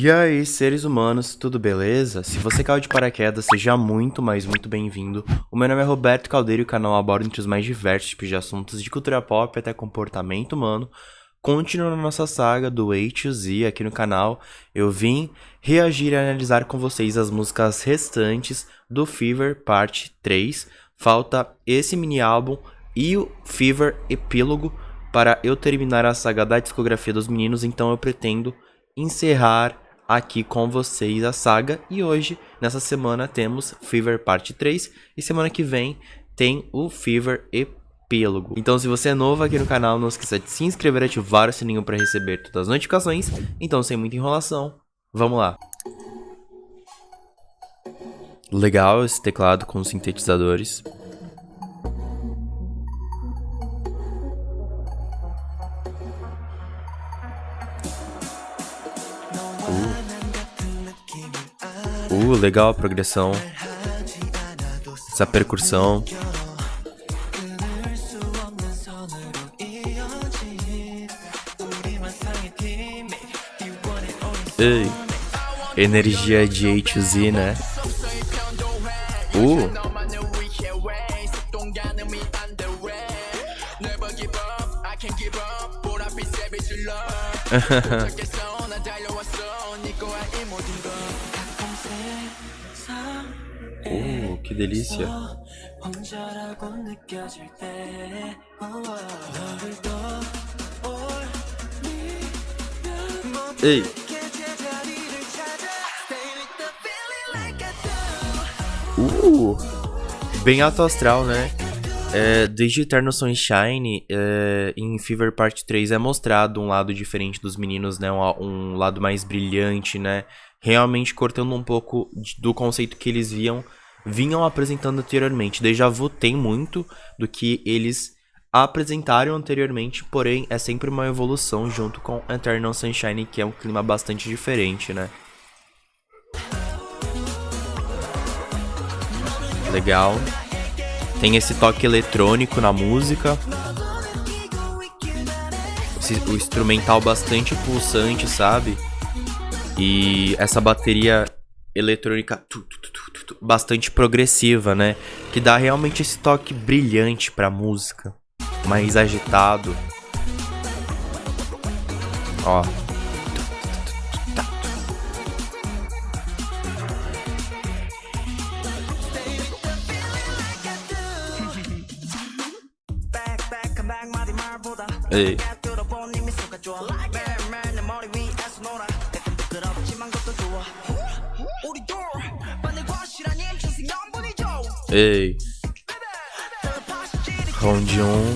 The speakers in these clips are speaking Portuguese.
E aí, seres humanos, tudo beleza? Se você caiu de paraquedas, seja muito, mas muito bem-vindo. O meu nome é Roberto Caldeiro e o canal aborda entre os mais diversos tipos de assuntos, de cultura pop até comportamento humano. Continuando nossa saga do A to Z aqui no canal, eu vim reagir e analisar com vocês as músicas restantes do Fever Parte 3. Falta esse mini álbum e o Fever Epílogo para eu terminar a saga da discografia dos meninos, então eu pretendo encerrar aqui com vocês a saga. E hoje, nessa semana, temos Fever Parte 3 e semana que vem tem o Fever Epílogo. Então, se você é novo aqui no canal, não esqueça de se inscrever e ativar o sininho para receber todas as notificações. Então, sem muita enrolação, vamos lá. Legal esse teclado com sintetizadores. Legal a progressão. Essa percussão. Ei. Energia de A to Z, né? Que delícia. Ei. Bem alto astral, né? Desde Eternal Sunshine, em Fever Part 3 é mostrado um lado diferente dos meninos, né? Um lado mais brilhante, né? Realmente cortando um pouco do conceito que eles vinham apresentando anteriormente. Deja Vu tem muito do que eles apresentaram anteriormente, porém é sempre uma evolução junto com Eternal Sunshine, que é um clima bastante diferente, né? Legal. Tem esse toque eletrônico na música. O instrumental bastante pulsante, sabe? E essa bateria eletrônica bastante progressiva, né? Que dá realmente esse toque brilhante pra música. Mais agitado. Ó. Ei. Ei. Round 1.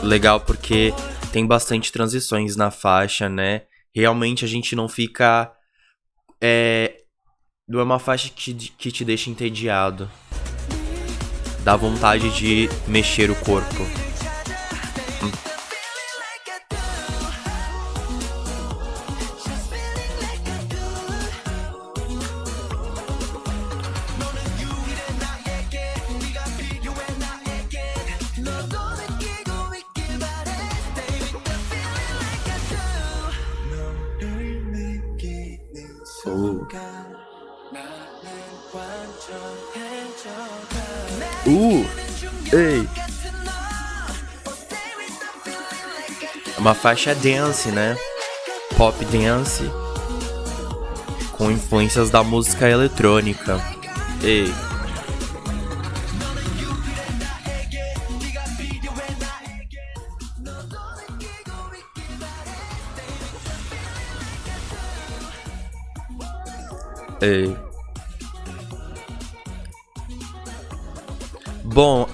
Legal porque tem bastante transições na faixa, né? Realmente a gente não fica... Não é uma faixa que te deixa entediado. Dá vontade de mexer o corpo. Ei. Uma faixa dance, né? Pop dance com influências da música eletrônica. Ei. Ei. Bom,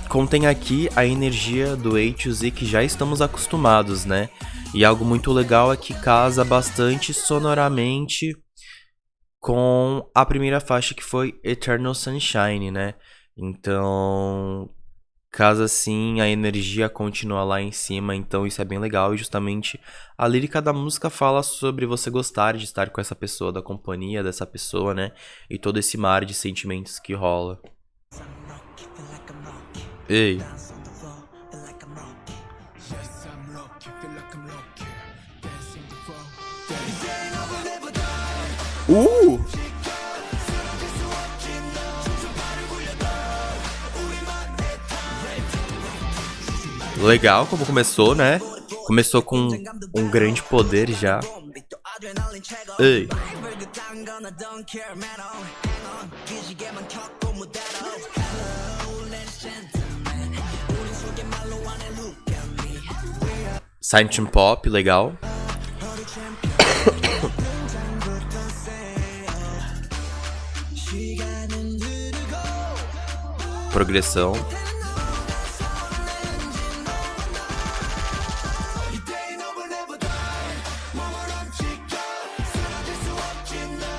contém aqui a energia do A to Z que já estamos acostumados, né? E algo muito legal é que casa bastante sonoramente com a primeira faixa, que foi Eternal Sunshine, né? Então, casa assim, a energia continua lá em cima, então isso é bem legal. E justamente a lírica da música fala sobre você gostar de estar com essa pessoa, da companhia dessa pessoa, né? E todo esse mar de sentimentos que rola. Ei. Legal como começou, né? Começou com um grande poder já. Ei. Silent Pop, legal. Progressão.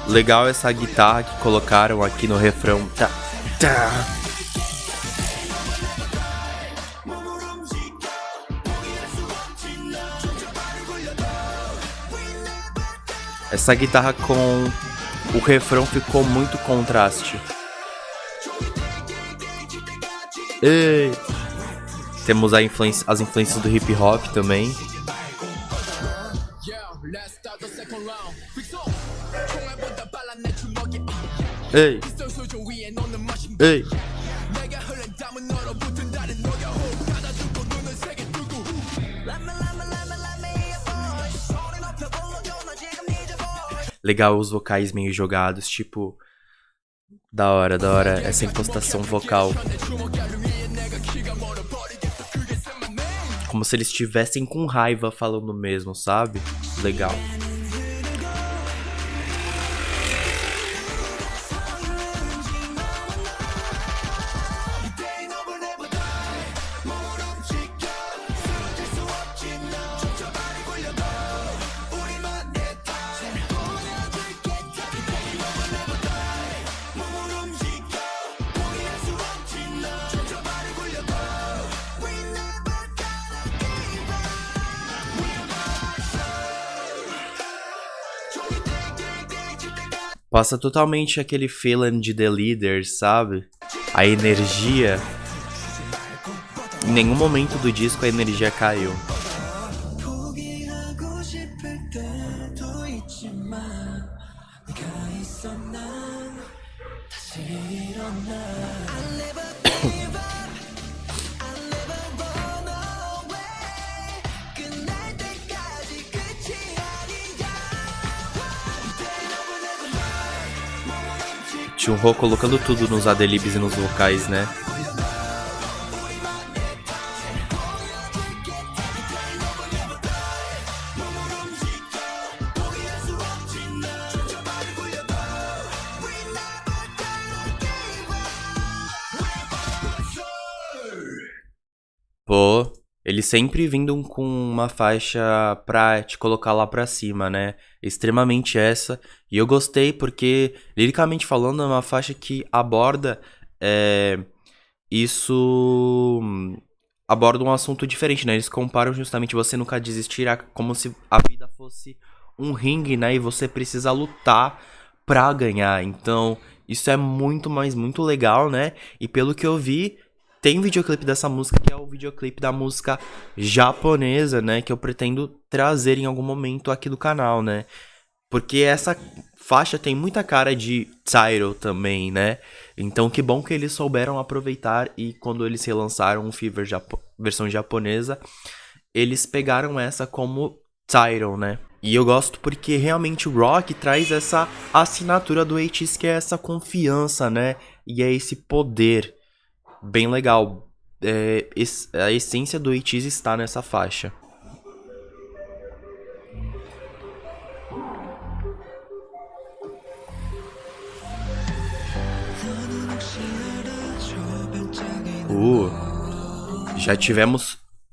Legal essa guitarra que colocaram aqui no refrão. Tá, tá. Essa guitarra com o refrão ficou muito contraste. Ei. Temos as influências do hip hop também. Ei. Ei. Legal os vocais meio jogados, tipo... Da hora, essa impostação vocal. Como se eles estivessem com raiva falando mesmo, sabe? Legal. Passa totalmente aquele feeling de The Leader, sabe? A energia. Em nenhum momento do disco a energia caiu. Junho colocando tudo nos adlibs e nos vocais, né? Pô, ele sempre vindo com uma faixa pra te colocar lá pra cima, né? Extremamente essa. E eu gostei porque, liricamente falando, é uma faixa que aborda isso... Aborda um assunto diferente, né? Eles comparam justamente você nunca desistir como se a vida fosse um ringue, né? E você precisa lutar pra ganhar. Então, isso é muito, mas muito legal, né? E pelo que eu vi... Tem videoclipe dessa música, que é o videoclipe da música japonesa, né? Que eu pretendo trazer em algum momento aqui do canal, né? Porque essa faixa tem muita cara de Tidal também, né? Então que bom que eles souberam aproveitar e quando eles relançaram o Fever versão japonesa, eles pegaram essa como Tidal, né? E eu gosto porque realmente o rock traz essa assinatura do ATEEZ, que é essa confiança, né? E é esse poder. Bem legal. A essência do ATEEZ está nessa faixa.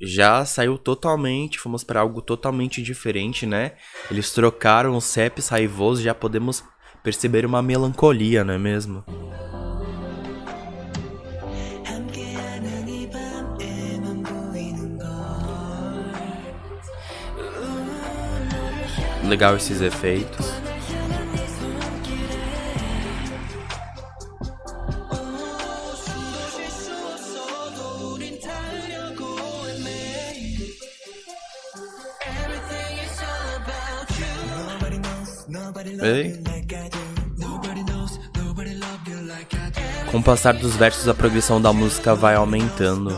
Já saiu totalmente, fomos para algo totalmente diferente, né? Eles trocaram os raps raivosos, já podemos perceber uma melancolia, não é mesmo? Legal esses efeitos. Ei. Com o passar dos versos, a progressão da música vai aumentando.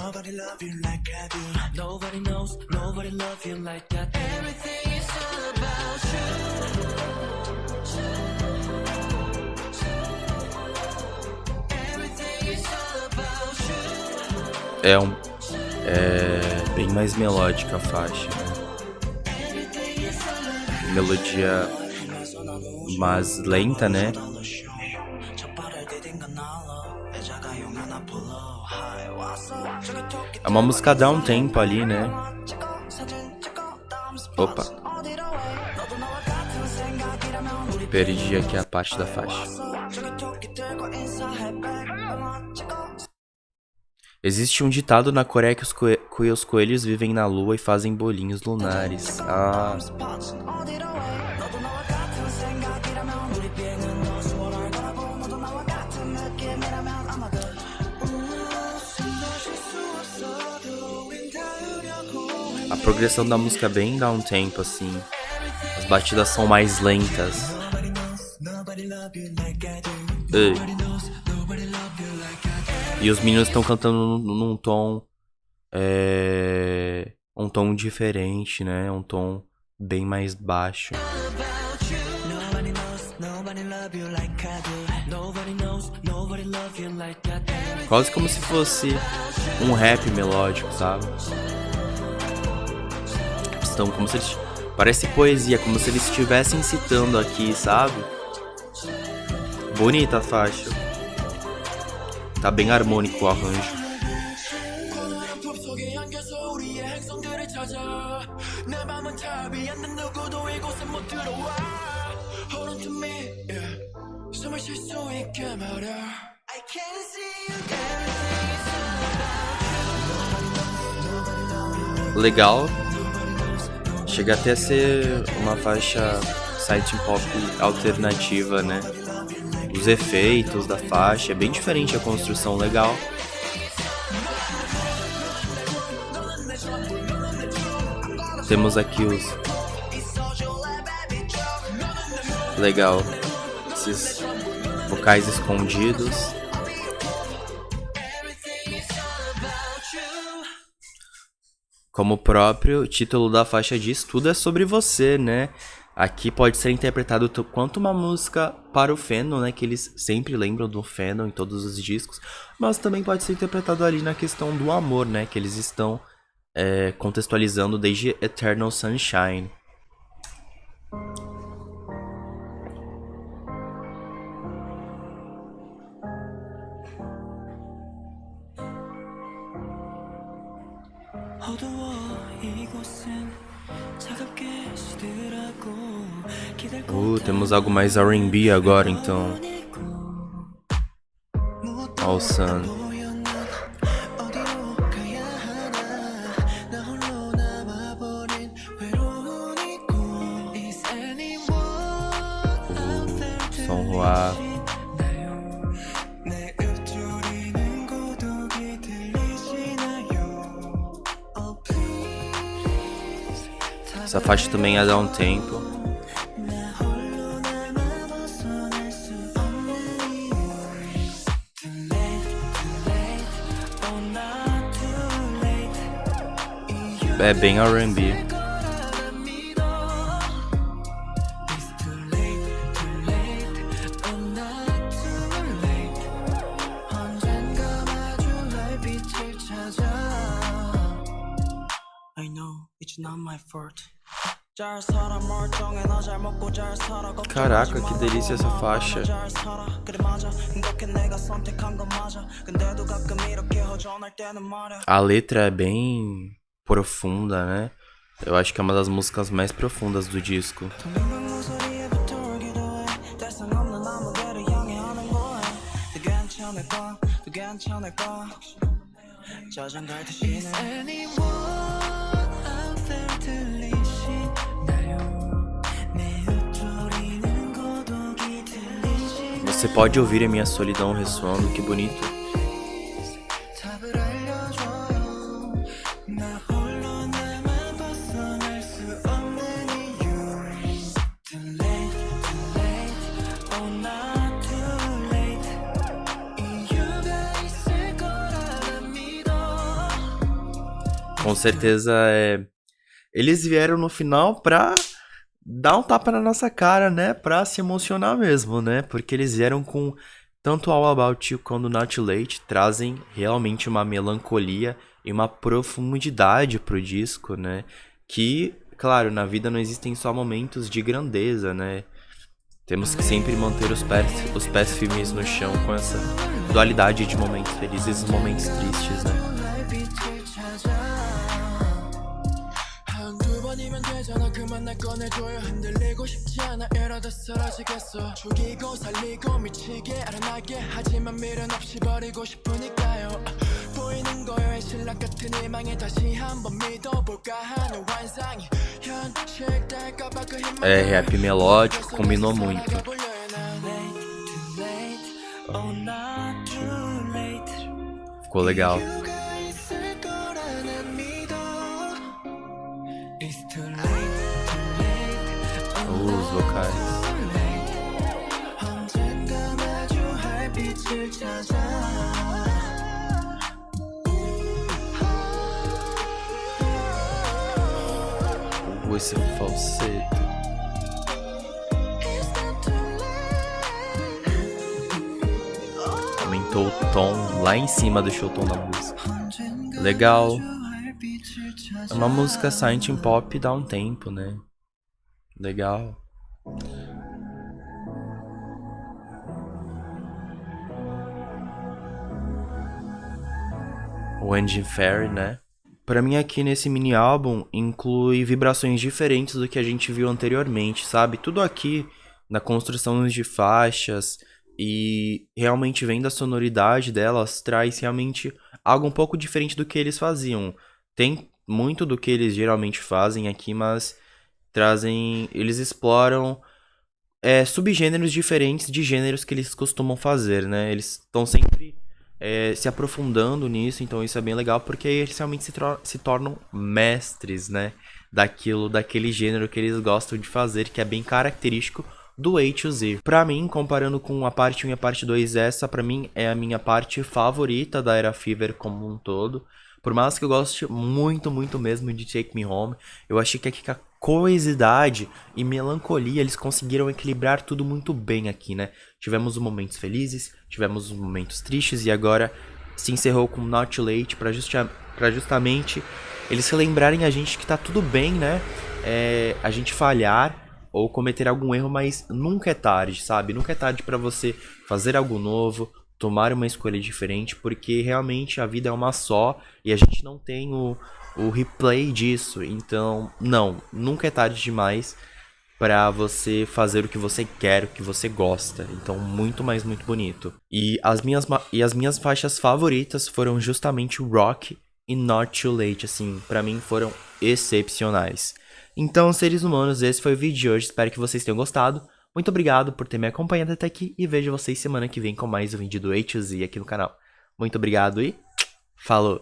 É bem mais melódica a faixa, né? Melodia mais lenta, né? É uma música down tempo ali, né? Opa. Perdi aqui a parte da faixa. Existe um ditado na Coreia que os coelhos vivem na lua e fazem bolinhos lunares. Ah. A progressão da música é bem down tempo, assim. As batidas são mais lentas. Ei. E os meninos estão cantando num tom... um tom diferente, né? Um tom bem mais baixo. Quase como se fosse um rap melódico, sabe? Estão como se eles... Parece poesia, como se eles estivessem citando aqui, sabe? Bonita a faixa. Tá bem harmônico o arranjo. Legal. Chega até a ser uma faixa side pop alternativa, né? Os efeitos da faixa é bem diferente, a construção legal. Temos aqui os... Legal. Esses vocais escondidos. Como o próprio título da faixa diz, tudo é sobre você, né? Aqui pode ser interpretado quanto uma música para o fandom, né? Que eles sempre lembram do fandom em todos os discos. Mas também pode ser interpretado ali na questão do amor, né? Que eles estão contextualizando desde Eternal Sunshine. Temos algo mais R&B agora, então. All Sun. Son Hwa. Essa faixa também é down tempo. É bem R&B. Caraca, que delícia essa faixa. A letra é bem profunda, né? Eu acho que é uma das músicas mais profundas do disco. Você pode ouvir a minha solidão ressoando, que bonito. Com certeza, eles vieram no final pra dar um tapa na nossa cara, né? Pra se emocionar mesmo, né? Porque eles vieram com tanto All About You quanto Not Too Late, trazem realmente uma melancolia e uma profundidade pro disco, né? Que, claro, na vida não existem só momentos de grandeza, né? Temos que sempre manter os pés firmes no chão com essa dualidade de momentos felizes e momentos tristes, né? Rap melódico combinou muito. Ficou legal. Os vocais. Esse falseto. Aumentou o tom lá em cima, deixou o tom da música. Legal. É uma música Silent Pop dá um tempo, né? Legal. O Engine Fairy, né? Pra mim aqui nesse mini álbum inclui vibrações diferentes do que a gente viu anteriormente, sabe? Tudo aqui na construção de faixas e realmente vendo a sonoridade delas traz realmente algo um pouco diferente do que eles faziam. Tem muito do que eles geralmente fazem aqui, mas eles exploram subgêneros diferentes de gêneros que eles costumam fazer, né? Eles estão sempre se aprofundando nisso, então isso é bem legal, porque aí eles realmente se tornam mestres, né? Daquele gênero que eles gostam de fazer, que é bem característico do A to Z. Pra mim, comparando com a parte 1 e a parte 2, essa pra mim é a minha parte favorita da Era Fever como um todo. Por mais que eu goste muito, muito mesmo de Take Me Home, eu achei que aqui com a coesidade e melancolia eles conseguiram equilibrar tudo muito bem aqui, né? Tivemos os momentos felizes, tivemos os momentos tristes e agora se encerrou com Not Too Late pra justamente eles relembrarem a gente que tá tudo bem, né? A gente falhar ou cometer algum erro, mas nunca é tarde, sabe? Nunca é tarde pra você fazer algo novo, tomar uma escolha diferente, porque realmente a vida é uma só e a gente não tem o replay disso. Então, não, nunca é tarde demais pra você fazer o que você quer, o que você gosta. Então, muito, mas muito bonito. E as minhas faixas favoritas foram justamente Rock e Not Too Late, assim, pra mim foram excepcionais. Então, seres humanos, esse foi o vídeo de hoje, espero que vocês tenham gostado. Muito obrigado por ter me acompanhado até aqui e vejo vocês semana que vem com mais um vídeo do A to Z aqui no canal. Muito obrigado e falou!